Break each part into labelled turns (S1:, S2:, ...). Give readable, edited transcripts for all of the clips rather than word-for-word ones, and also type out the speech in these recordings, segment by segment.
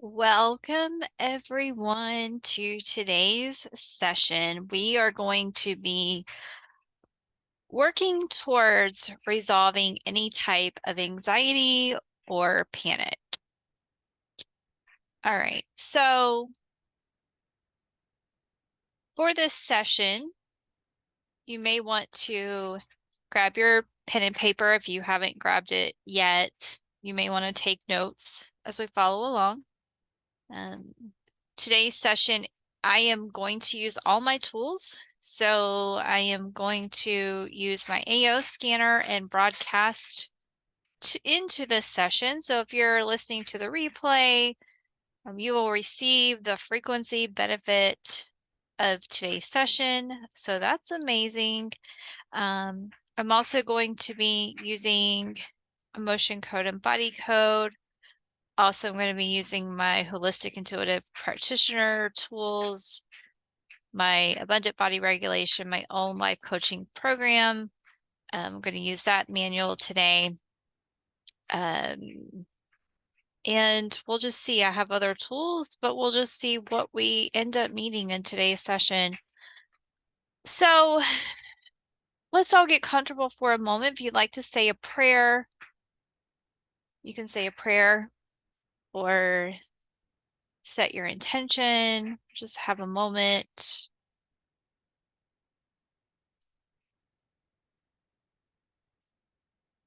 S1: Welcome everyone to today's session. We are going to be working towards resolving any type of anxiety or panic. All right, so for this session, you may want to grab your pen and paper if you haven't grabbed it yet. You may want to take notes as we follow along. Today's session, I am going to use all my tools. So I am going to use my AO scanner and broadcast into this session. So if you're listening to the replay, you will receive the frequency benefit of today's session. So that's amazing. I'm also going to be using emotion code and body code. Also, I'm going to be using my holistic intuitive practitioner tools, my abundant body regulation, my own life coaching program. I'm going to use that manual today. And we'll just see. I have other tools, but we'll just see what we end up meeting in today's session. So let's all get comfortable for a moment. If you'd like to say a prayer, you can say a prayer or set your intention. Just have a moment.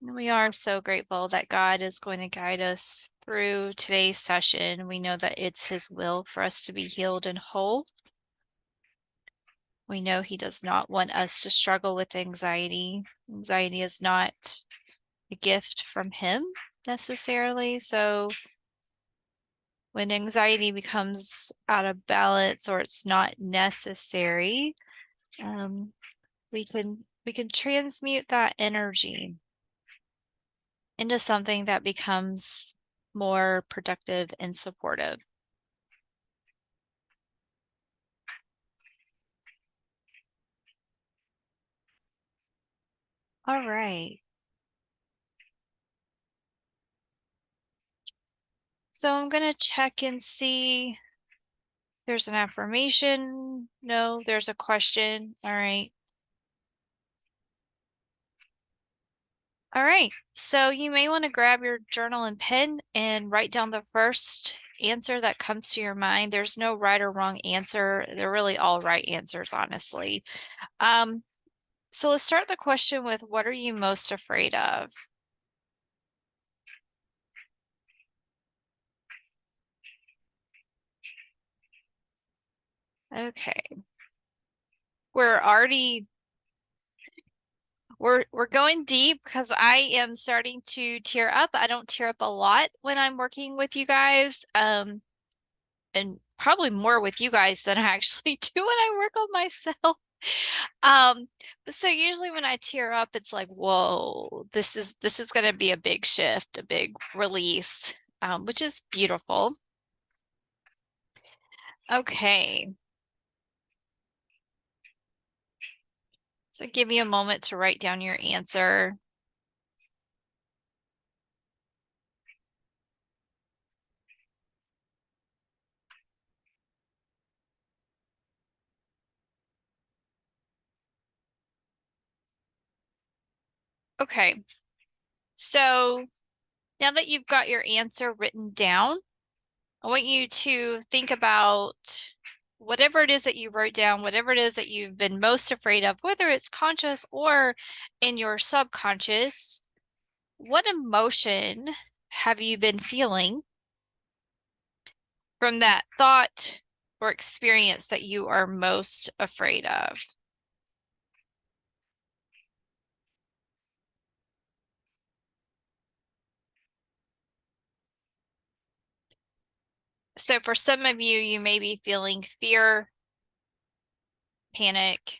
S1: We are so grateful that God is going to guide us through today's session. We know that it's His will for us to be healed and whole. We know He does not want us to struggle with anxiety. Anxiety is not a gift from Him necessarily. So when anxiety becomes out of balance or it's not necessary, we can transmute that energy into something that becomes more productive and supportive. All right. So I'm going to check and see. There's an affirmation. No, there's a question. All right. All right. So you may want to grab your journal and pen and write down the first answer that comes to your mind. There's no right or wrong answer. They're really all right answers, honestly. So let's start the question with, what are you most afraid of? Okay. We're going deep because I am starting to tear up. I don't tear up a lot when I'm working with you guys. And probably more with you guys than I actually do when I work on myself. But so usually when I tear up, it's like, whoa, this is gonna be a big shift, a big release, which is beautiful. Okay. So give you a moment to write down your answer. Okay. So now that you've got your answer written down, I want you to think about whatever it is that you wrote down, whatever it is that you've been most afraid of, whether it's conscious or in your subconscious. What emotion have you been feeling from that thought or experience that you are most afraid of? So for some of you, you may be feeling fear, panic,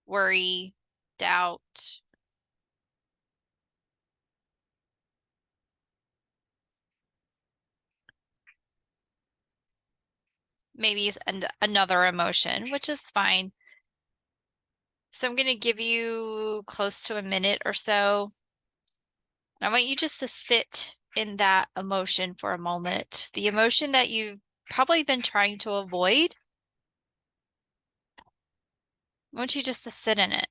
S1: worry, doubt. Maybe another emotion, which is fine. So I'm going to give you close to a minute or so. I want you just to sit in that emotion for a moment, the emotion that you've probably been trying to avoid. I want you just to sit in it.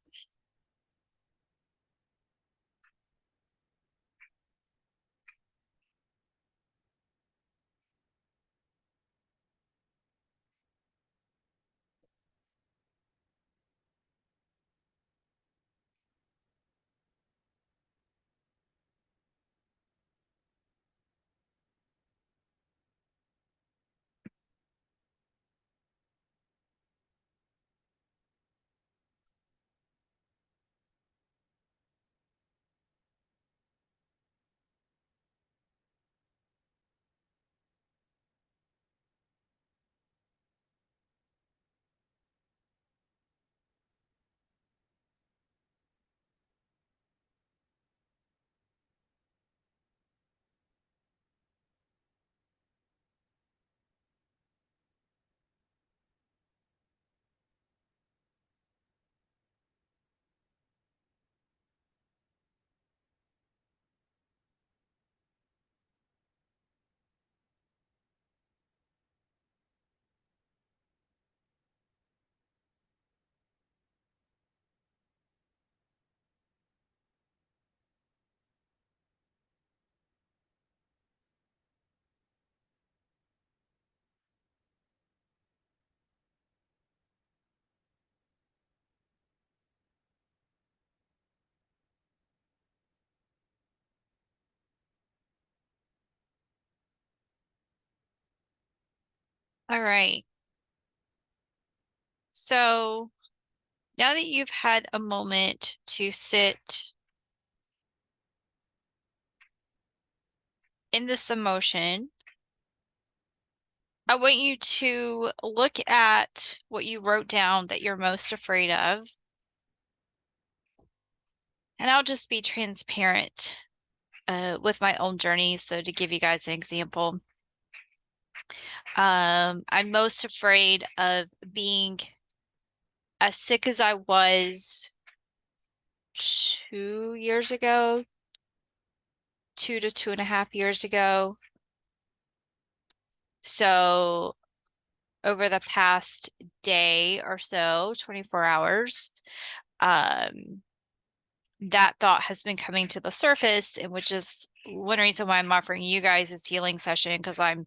S1: All right. So now that you've had a moment to sit in this emotion, I want you to look at what you wrote down that you're most afraid of. And I'll just be transparent with my own journey. So to give you guys an example, I'm most afraid of being as sick as I was 2 years ago, 2 to 2.5 years ago. So over the past day or so, 24 hours, um, that thought has been coming to the surface, and which is one reason why I'm offering you guys this healing session, because I'm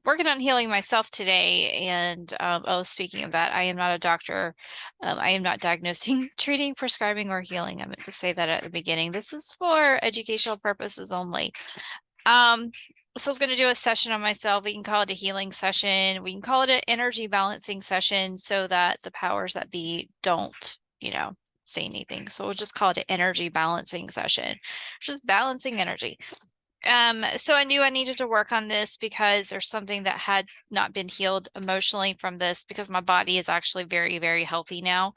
S1: working on healing myself today. And oh, speaking of that, I am not a doctor. I am not diagnosing, treating, prescribing, or healing. I meant to say that at the beginning. This is for educational purposes only. So I was going to do a session on myself. We can call it a healing session. We can call it an energy balancing session so that the powers that be don't, say anything. So we'll just call it an energy balancing session, just balancing energy. So I knew I needed to work on this because there's something that had not been healed emotionally from this, because my body is actually very, very healthy now.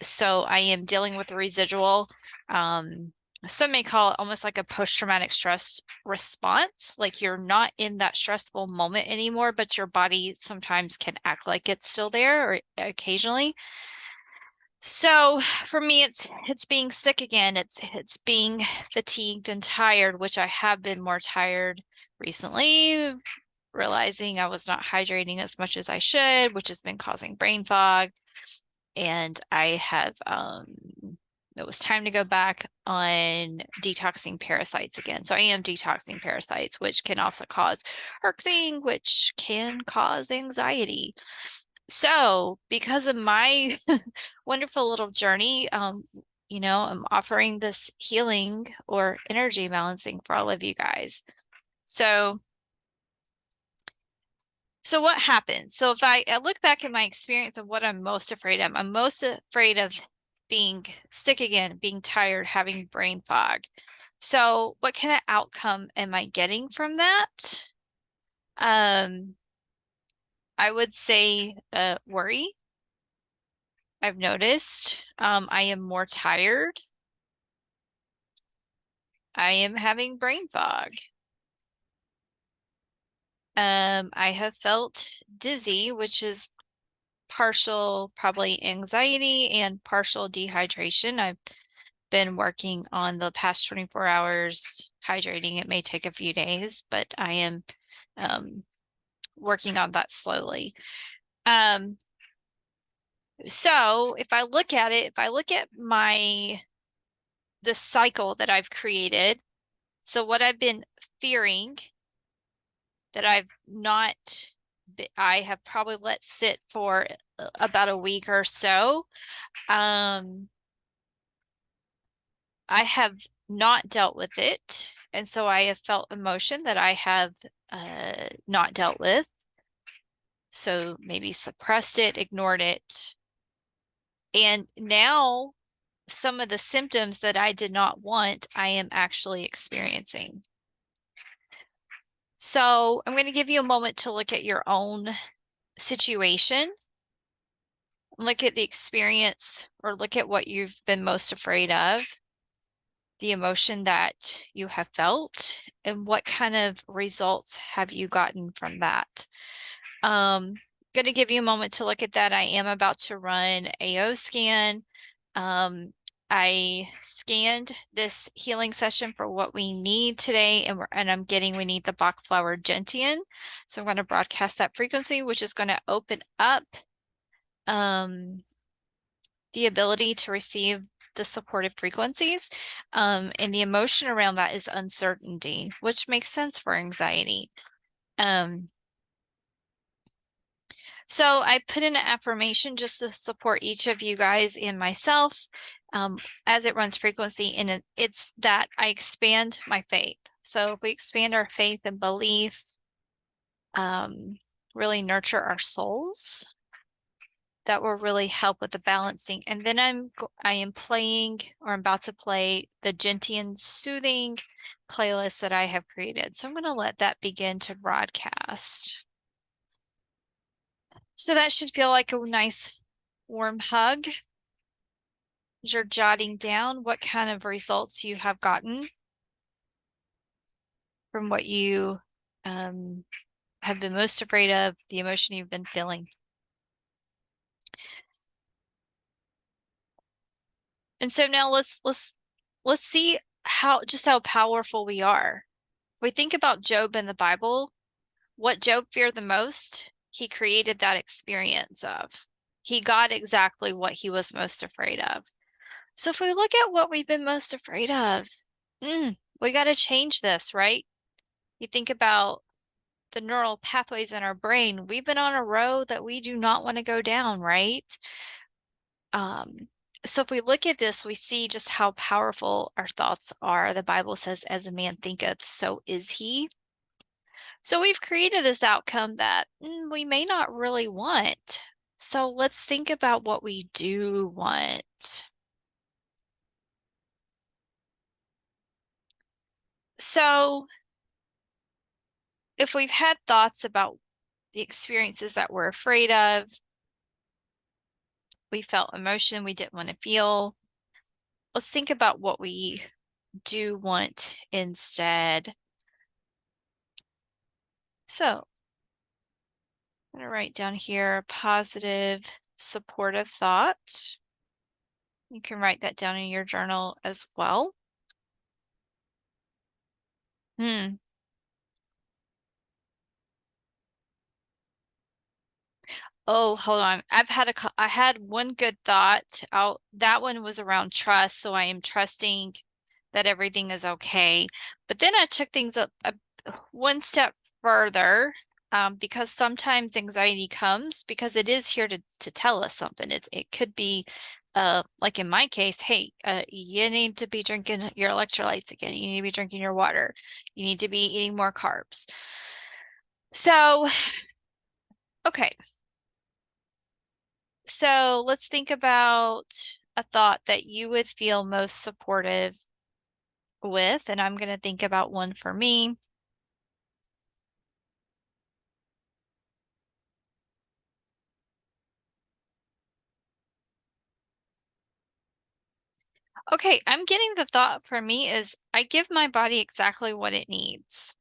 S1: So I am dealing with the residual, some may call it almost like a post-traumatic stress response. Like you're not in that stressful moment anymore, but your body sometimes can act like it's still there, or occasionally. So for me, it's being sick again. It's being fatigued and tired, which I have been more tired recently, realizing I was not hydrating as much as I should, which has been causing brain fog. And I have it was time to go back on detoxing parasites again. So I am detoxing parasites, which can also cause herxing, which can cause anxiety. So because of my wonderful little journey, I'm offering this healing or energy balancing for all of you guys. So what happens? So if I look back at my experience of what I'm most afraid of, I'm most afraid of being sick again, being tired, having brain fog. So what kind of outcome am I getting from that? Um, I would say worry. I've noticed I am more tired. I am having brain fog. I have felt dizzy, which is partial probably anxiety and partial dehydration. I've been working on the past 24 hours hydrating. It may take a few days, but I am working on that slowly. So if I look at it, if I look at the cycle that I've created, so what I've been fearing that I have probably let sit for about a week or so. I have not dealt with it. And so I have felt emotion that I have not dealt with. So maybe suppressed it, ignored it. And now some of the symptoms that I did not want, I am actually experiencing. So I'm going to give you a moment to look at your own situation, look at the experience, or look at what you've been most afraid of, the emotion that you have felt, and what kind of results have you gotten from that. Going to give you a moment to look at that. I am about to run AO scan. I scanned this healing session for what we need today, and we need the Bach flower gentian. So I'm going to broadcast that frequency, which is going to open up the ability to receive the supportive frequencies. And the emotion around that is uncertainty, which makes sense for anxiety. So I put in an affirmation just to support each of you guys and myself as it runs frequency, and it's that I expand my faith. So if we expand our faith and belief, really nurture our souls, that will really help with the balancing. And then I am playing, or I'm about to play, the Gentian Soothing playlist that I have created. So I'm going to let that begin to broadcast. So that should feel like a nice warm hug. You're jotting down what kind of results you have gotten from what you have been most afraid of, the emotion you've been feeling. And so now let's see how powerful we are. If we think about Job in the Bible, what Job feared the most, he created that experience of. He got exactly what he was most afraid of. So if we look at what we've been most afraid of, we got to change this, right? You think about the neural pathways in our brain. We've been on a road that we do not want to go down, right? So if we look at this, we see just how powerful our thoughts are. The Bible says, as a man thinketh, so is he. So we've created this outcome that we may not really want. So let's think about what we do want. So if we've had thoughts about the experiences that we're afraid of, we felt emotion we didn't want to feel, let's think about what we do want instead. So I'm going to write down here positive, supportive thought. You can write that down in your journal as well. Oh, hold on. I had one good thought. That one was around trust, so I am trusting that everything is okay. But then I took things up one step further, because sometimes anxiety comes because it is here to tell us something. It could be like in my case, hey, you need to be drinking your electrolytes again. You need to be drinking your water. You need to be eating more carbs. So, okay. So let's think about a thought that you would feel most supportive with, and I'm going to think about one for me. Okay, I'm getting the thought for me is I give my body exactly what it needs.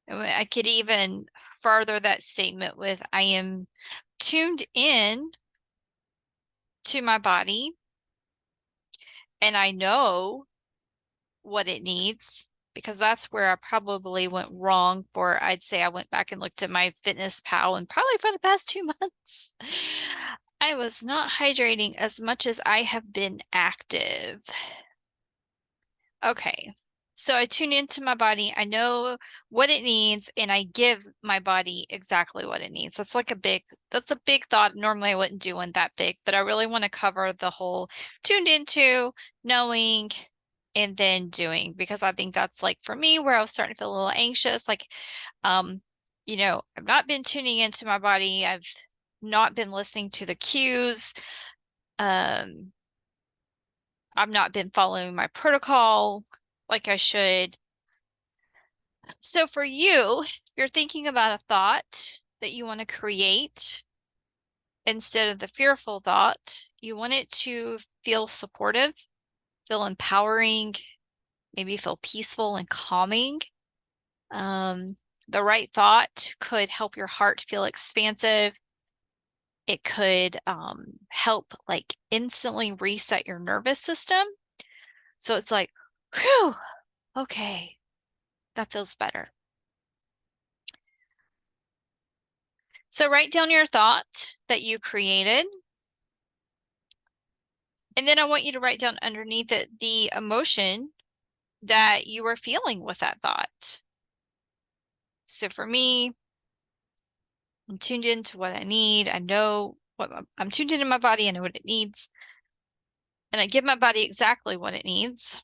S1: I could even further that statement with I am tuned in to my body and I know what it needs, because that's where I probably went wrong for, I'd say I went back and looked at my Fitness Pal and probably for the past 2 months, I was not hydrating as much as I have been active. Okay. So I tune into my body. I know what it needs and I give my body exactly what it needs. That's a big thought. Normally I wouldn't do one that big, but I really want to cover the whole tuned into, knowing, and then doing, because I think that's like for me where I was starting to feel a little anxious. Like, um, I've not been tuning into my body. I've not been listening to the cues. Um, I've not been following my protocol like I should. So for you, you're thinking about a thought that you want to create instead of the fearful thought. You want it to feel supportive, feel empowering, maybe feel peaceful and calming. The right thought could help your heart feel expansive. It could help like instantly reset your nervous system. So it's like, whew, okay, that feels better. So write down your thought that you created. And then I want you to write down underneath it the emotion that you were feeling with that thought. So for me, I'm tuned into what I need. I know what I'm tuned into my body. I know what it needs. And I give my body exactly what it needs.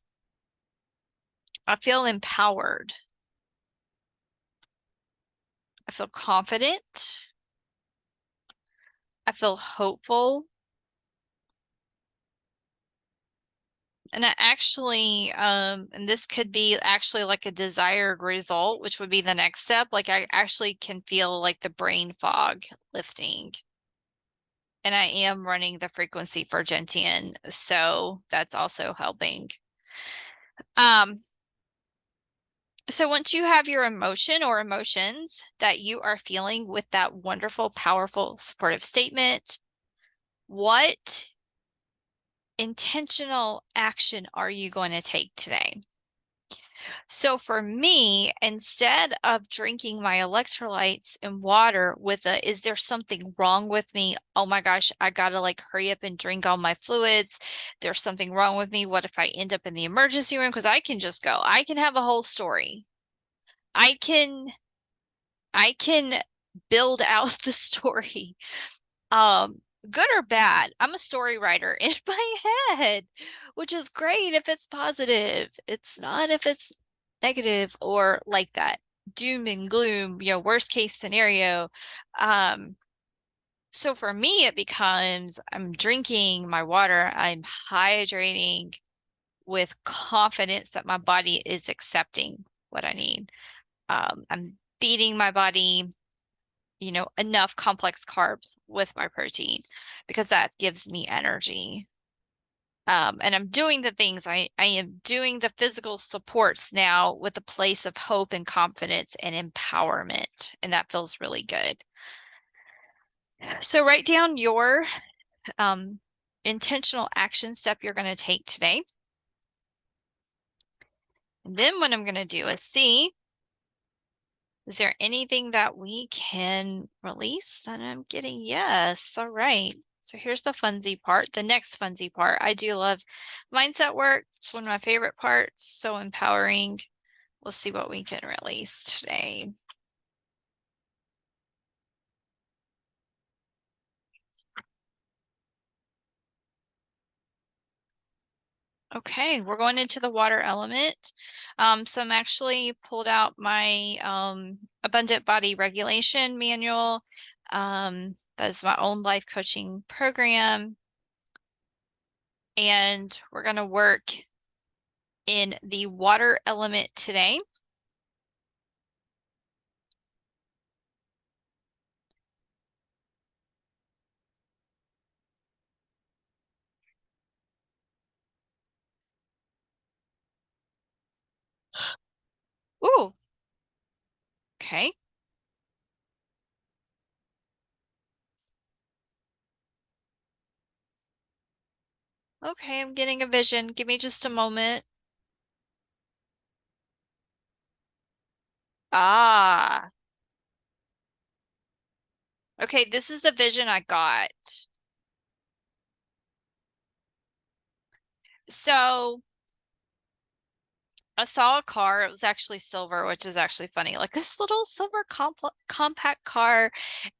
S1: I feel empowered. I feel confident. I feel hopeful. And I actually, and this could be actually like a desired result, which would be the next step. Like I actually can feel like the brain fog lifting. And I am running the frequency for Gentian, so that's also helping. So once you have your emotion or emotions that you are feeling with that wonderful, powerful, supportive statement, what intentional action are you going to take today? So for me, instead of drinking my electrolytes and water with a, is there something wrong with me? Oh my gosh, I gotta like hurry up and drink all my fluids. There's something wrong with me. What if I end up in the emergency room? Because I can just go. I can have a whole story. I can I can build out the story. Um, Good or bad, I'm a story writer in my head, which is great if it's positive. It's not if it's negative or like that. Doom and gloom, worst case scenario. Um, so for me, it becomes I'm drinking my water, I'm hydrating with confidence that my body is accepting what I need. I'm feeding my body enough complex carbs with my protein because that gives me energy. And I'm doing the things I am doing the physical supports now with a place of hope and confidence and empowerment. And that feels really good. So write down your intentional action step you're going to take today. And then what I'm going to do is see, is there anything that we can release? And I'm getting yes. All right. So here's the funsy part, the next funsy part. I do love mindset work. It's one of my favorite parts. So empowering. Let's see what we can release today. Okay, we're going into the water element. So I'm actually pulled out my Abundant Body Regulation Manual. That is my own life coaching program. And we're going to work in the water element today. Ooh, okay. Okay, I'm getting a vision. Give me just a moment. Ah, okay, this is the vision I got. So I saw a car. It was actually silver, which is actually funny. Like this little silver compact car,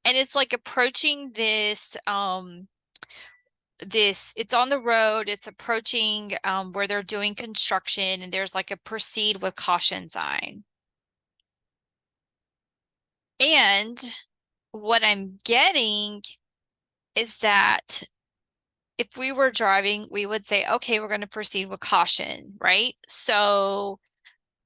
S1: and it's like approaching this it's on the road. It's approaching where they're doing construction, and there's like a proceed with caution sign. And what I'm getting is that if we were driving, we would say, okay, we're going to proceed with caution, right? So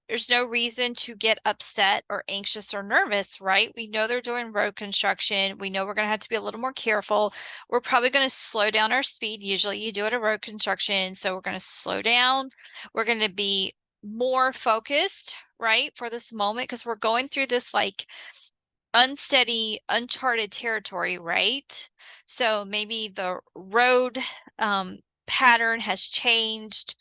S1: there's no reason to get upset or anxious or nervous, right? We know they're doing road construction. We know we're going to have to be a little more careful. We're probably going to slow down our speed. Usually you do it at road construction. So we're going to slow down. We're going to be more focused, right, for this moment because we're going through this like unsteady, uncharted territory, right? So maybe the road pattern has changed.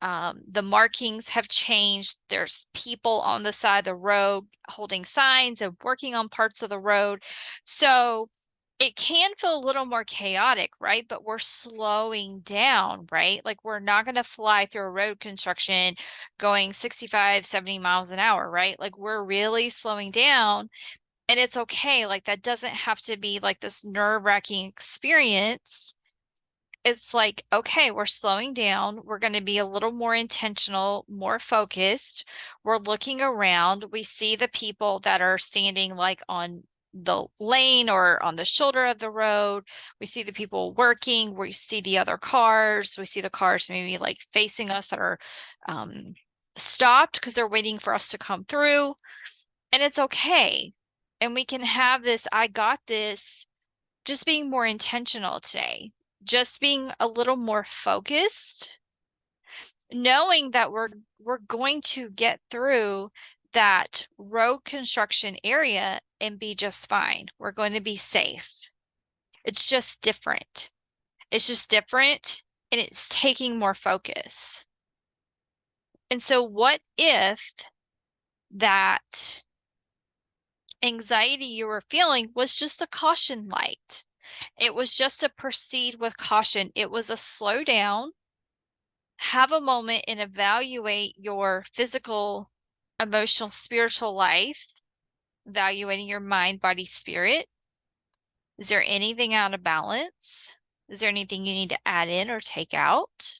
S1: The markings have changed. There's people on the side of the road holding signs and working on parts of the road. So it can feel a little more chaotic, right? But we're slowing down, right? Like we're not going to fly through a road construction going 65, 70 miles an hour, right? Like we're really slowing down and it's okay. Like that doesn't have to be like this nerve-wracking experience. It's like, okay, we're slowing down. We're going to be a little more intentional, more focused. We're looking around. We see the people that are standing like on the lane or on the shoulder of the road. We see the people working. We see the other cars. We see the cars maybe like facing us that are um, stopped because they're waiting for us to come through. And it's okay. And we can have this, I got this, just being more intentional today, just being a little more focused, knowing that we're going to get through that road construction area and be just fine. We're going to be safe. It's just different. It's just different and it's taking more focus. And so what if that anxiety you were feeling was just a caution light? It was just a proceed with caution. It was a slow down, have a moment and evaluate your physical, emotional, spiritual life, evaluating your mind, body, spirit. Is there anything out of balance? Is there anything you need to add in or take out?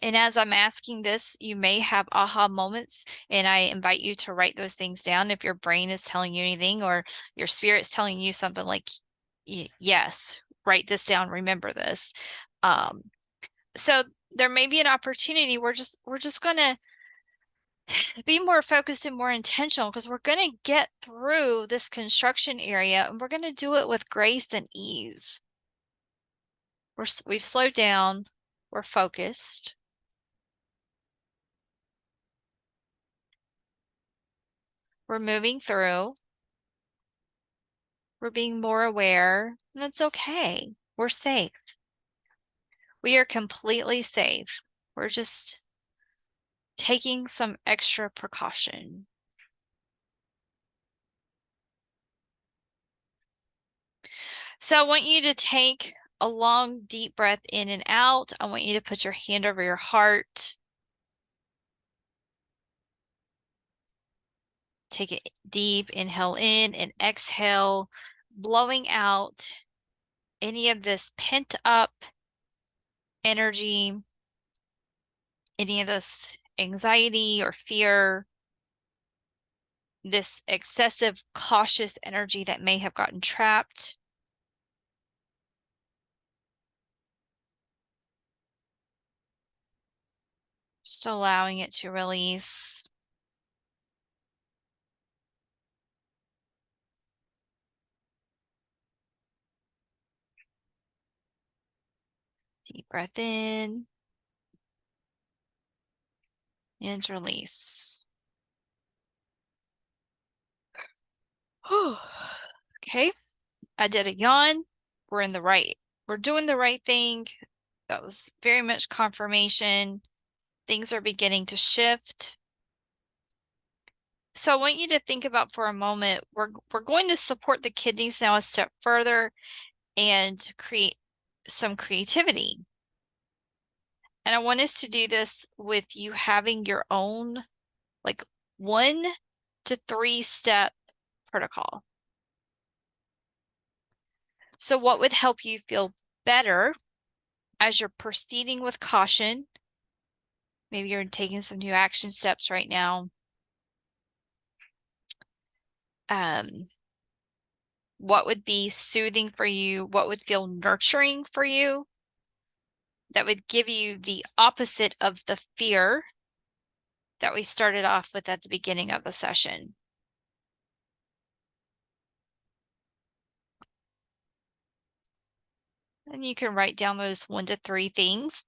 S1: And as I'm asking this, you may have aha moments, and I invite you to write those things down if your brain is telling you anything or your spirit's telling you something like, yes, write this down, remember this. Um, so there may be an opportunity. We're just gonna be more focused and more intentional because we're gonna get through this construction area and we're gonna do it with grace and ease. We've slowed down, we're focused, we're moving through. We're being more aware, and that's okay. We're safe. We are completely safe. We're just taking some extra precaution. So I want you to take a long, deep breath in and out. I want you to put your hand over your heart. Take a deep inhale in and exhale, blowing out any of this pent up energy, any of this anxiety or fear, this excessive cautious energy that may have gotten trapped. Just allowing it to release. Deep breath in and release. Okay, I did a yawn. we're doing the right thing. That was very much confirmation. Things are beginning to shift. So I want you to think about for a moment, we're going to support the kidneys now a step further and create some creativity. And I want us to do this with you having your own like 1 to 3 step protocol. So what would help you feel better as you're proceeding with caution? Maybe you're taking some new action steps right now. What would be soothing for you? What would feel nurturing for you? That would give you the opposite of the fear that we started off with at the beginning of the session. And you can write down those 1 to 3 things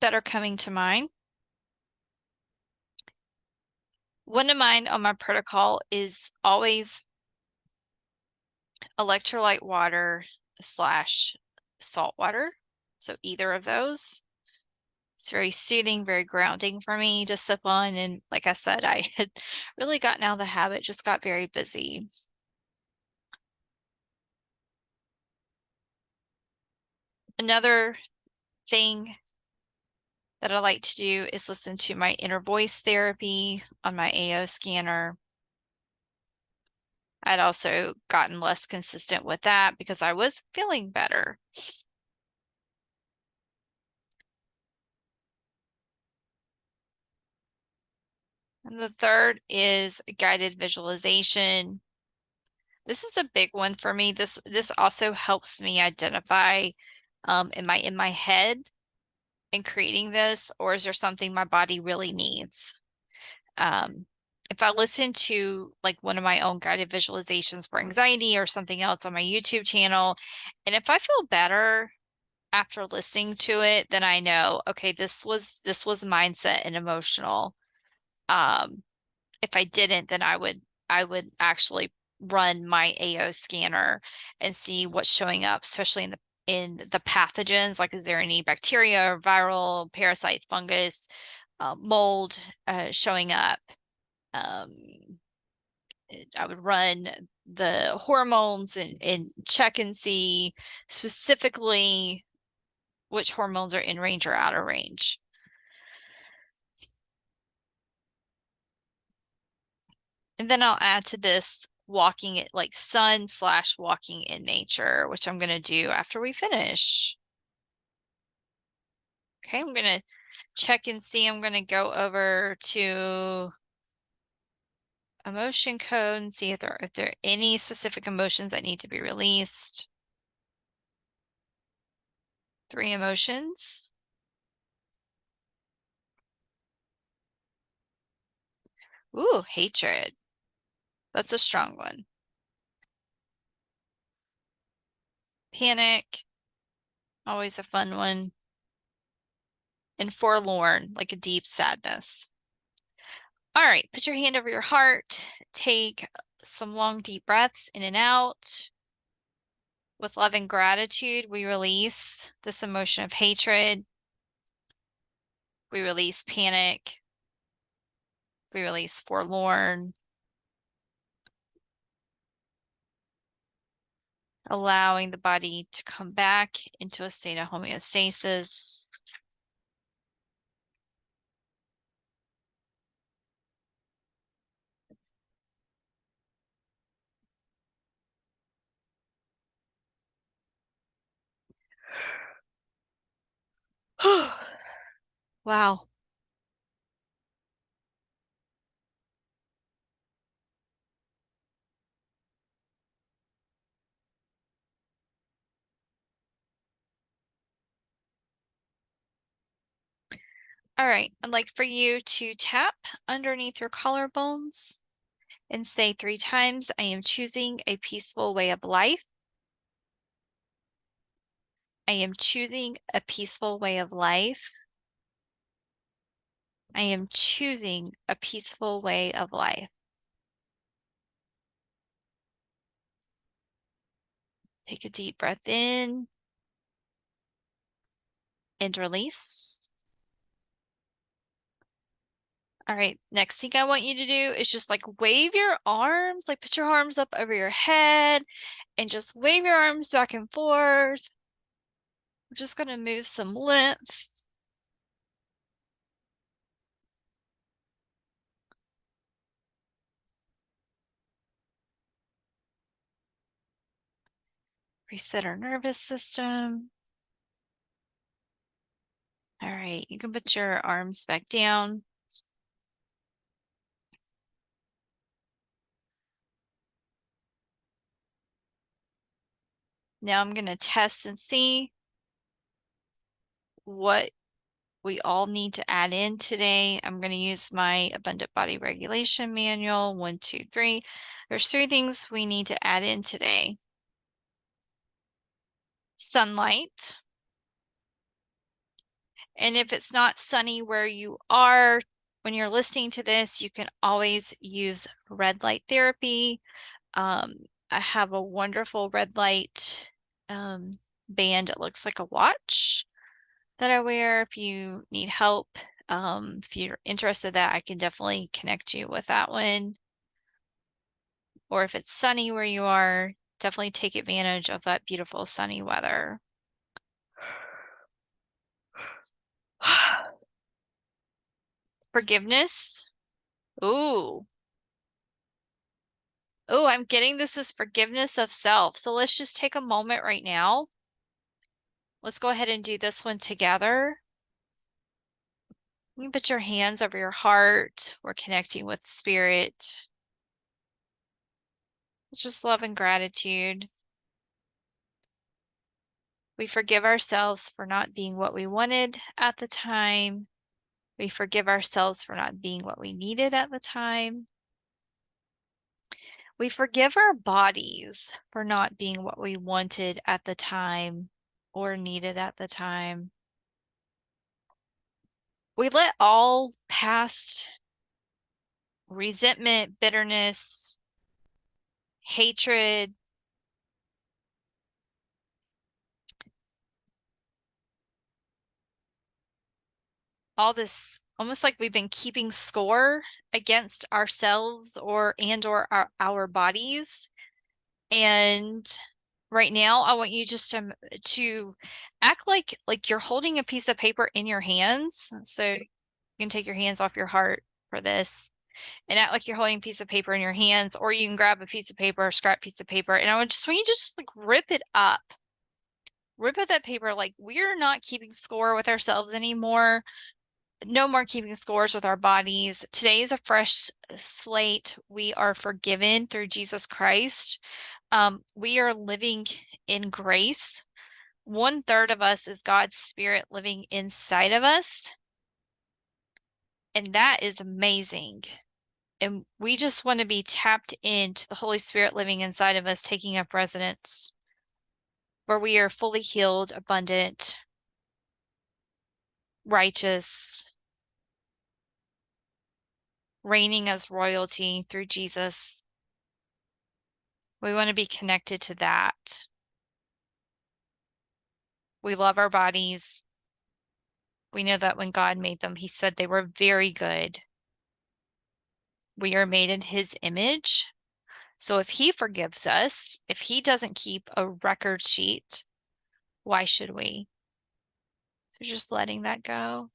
S1: that are coming to mind. One of mine on my protocol is always electrolyte water / salt water. So either of those. It's very soothing, very grounding for me to sip on. And like I said, I had really gotten out of the habit, just got very busy. Another thing that I like to do is listen to my inner voice therapy on my AO scanner. I'd also gotten less consistent with that because I was feeling better. And the third is guided visualization. This is a big one for me. This also helps me identify, am I in my head in creating this, or is there something my body really needs? If I listen to like one of my own guided visualizations for anxiety or something else on my YouTube channel, and if I feel better after listening to it, then I know, okay, this was mindset and emotional. If I didn't, then I would actually run my AO scanner and see what's showing up, especially in the pathogens, like is there any bacteria, viral, parasites, fungus, mold showing up. I would run the hormones and check and see specifically which hormones are in range or out of range. And then I'll add to this walking it like sun / walking in nature, which I'm going to do after we finish. Okay, I'm going to check and see. I'm going to go over to emotion code and see if there are any specific emotions that need to be released. 3 emotions. Ooh, hatred. That's a strong one. Panic, always a fun one. And forlorn, like a deep sadness. All right, put your hand over your heart. Take some long, deep breaths in and out. With love and gratitude, we release this emotion of hatred. We release panic. We release forlorn. Allowing the body to come back into a state of homeostasis. Wow. All right, I'd like for you to tap underneath your collarbones and say 3 times, I am choosing a peaceful way of life. I am choosing a peaceful way of life. I am choosing a peaceful way of life. Take a deep breath in and release. All right, next thing I want you to do is just like wave your arms, like put your arms up over your head and just wave your arms back and forth. We're just going to move some lymph. Reset our nervous system. All right, you can put your arms back down. Now I'm going to test and see what we all need to add in today. I'm going to use my Abundant Body Regulation Manual, 1, 2, 3. There's 3 things we need to add in today. Sunlight. And if it's not sunny where you are, when you're listening to this, you can always use red light therapy. I have a wonderful red light band. It looks like a watch that I wear if you need help. If you're interested in that, I can definitely connect you with that one. Or if it's sunny where you are, definitely take advantage of that beautiful sunny weather. Forgiveness. Ooh. Oh, I'm getting this is forgiveness of self. So let's just take a moment right now. Let's go ahead and do this one together. You can put your hands over your heart. We're connecting with spirit. It's just love and gratitude. We forgive ourselves for not being what we wanted at the time. We forgive ourselves for not being what we needed at the time. We forgive our bodies for not being what we wanted at the time or needed at the time. We let all past resentment, bitterness, hatred, all this almost like we've been keeping score against ourselves or our bodies. And right now I want you just to act like you're holding a piece of paper in your hands. So you can take your hands off your heart for this and act like you're holding a piece of paper in your hands, or you can grab a piece of paper, a scrap piece of paper, and I want you to just like rip it up. Rip up that paper. Like, we're not keeping score with ourselves anymore. No more keeping scores with our bodies. Today is a fresh slate. We are forgiven through Jesus Christ. We are living in grace. 1/3 of us is God's Spirit living inside of us. And that is amazing. And we just want to be tapped into the Holy Spirit living inside of us, taking up residence, where we are fully healed, abundant, righteous, reigning as royalty through Jesus. We want to be connected to that. We love our bodies. We know that when God made them, He said they were very good. We are made in His image. So if He forgives us, if He doesn't keep a record sheet, why should we? So just letting that go.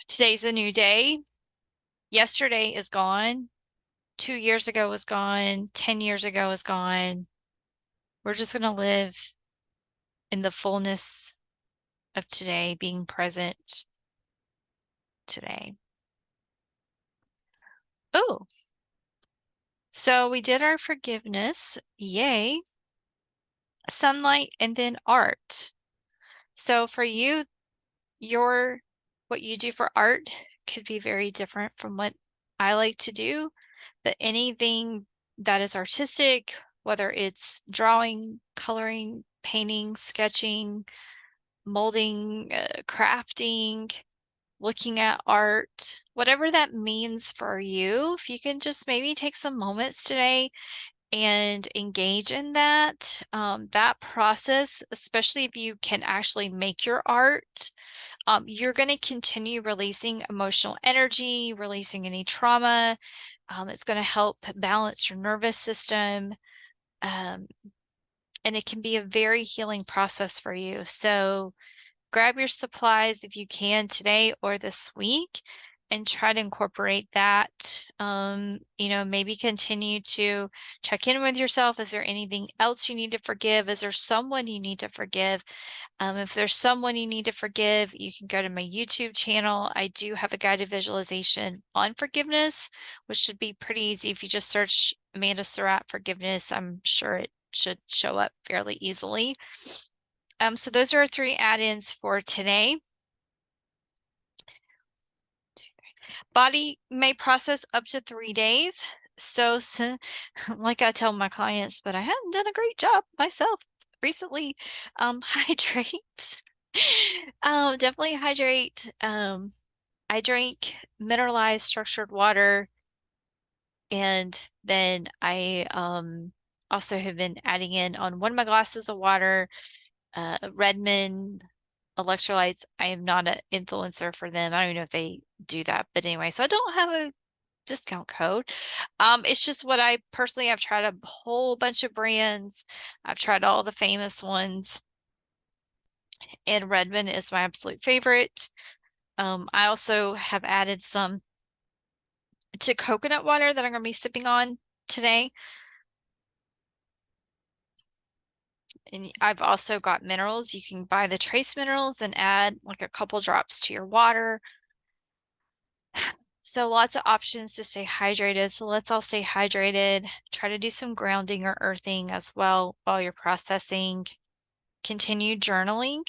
S1: Today's a new day. Yesterday is gone. 2 years ago was gone. 10 years ago is gone. We're just going to live in the fullness of today, being present today. Oh, so we did our forgiveness. Yay. Sunlight and then art. So for you, what you do for art could be very different from what I like to do, but anything that is artistic, whether it's drawing, coloring, painting, sketching, molding, crafting, looking at art, whatever that means for you, if you can just maybe take some moments today and engage in that. That process, especially if you can actually make your art, you're going to continue releasing emotional energy, releasing any trauma. It's going to help balance your nervous system. Um, and it can be a very healing process for you. So grab your supplies if you can today or this week and try to incorporate that. Maybe continue to check in with yourself. Is there anything else you need to forgive? Is there someone you need to forgive? If there's someone you need to forgive, you can go to my YouTube channel. I do have a guided visualization on forgiveness, which should be pretty easy. If you just search Amanda Surratt forgiveness, I'm sure it should show up fairly easily. So those are our 3 add-ins for today. Body may process up to 3 days. So, like I tell my clients, but I haven't done a great job myself recently. Hydrate. Definitely hydrate. I drink mineralized structured water, and then I also have been adding in on one of my glasses of water, Redmond electrolytes. I am not an influencer for them. I don't even know if they do that, but anyway, so I don't have a discount code. It's just what I personally have tried a whole bunch of brands. I've tried all the famous ones, and Redmond is my absolute favorite. I also have added some to coconut water that I'm going to be sipping on today. And I've also got minerals. You can buy the trace minerals and add like a couple drops to your water. So lots of options to stay hydrated. So let's all stay hydrated. Try to do some grounding or earthing as well while you're processing. Continue journaling.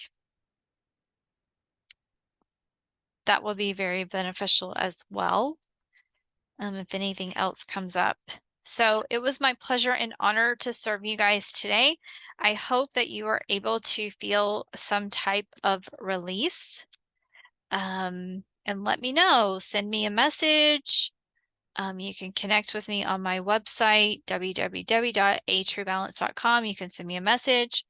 S1: That will be very beneficial as well, if anything else comes up. So it was my pleasure and honor to serve you guys today. I hope that you are able to feel some type of release. And let me know. Send me a message. You can connect with me on my website, www.atruebalance.com. You can send me a message.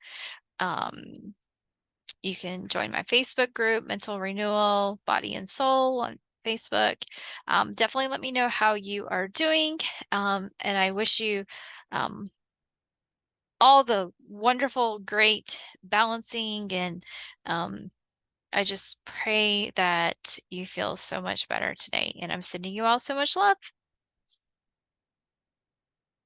S1: You can join my Facebook group, Mental Renewal, Body and Soul on Facebook. Definitely let me know how you are doing. And I wish you all the wonderful, great balancing. And I just pray that you feel so much better today. And I'm sending you all so much love.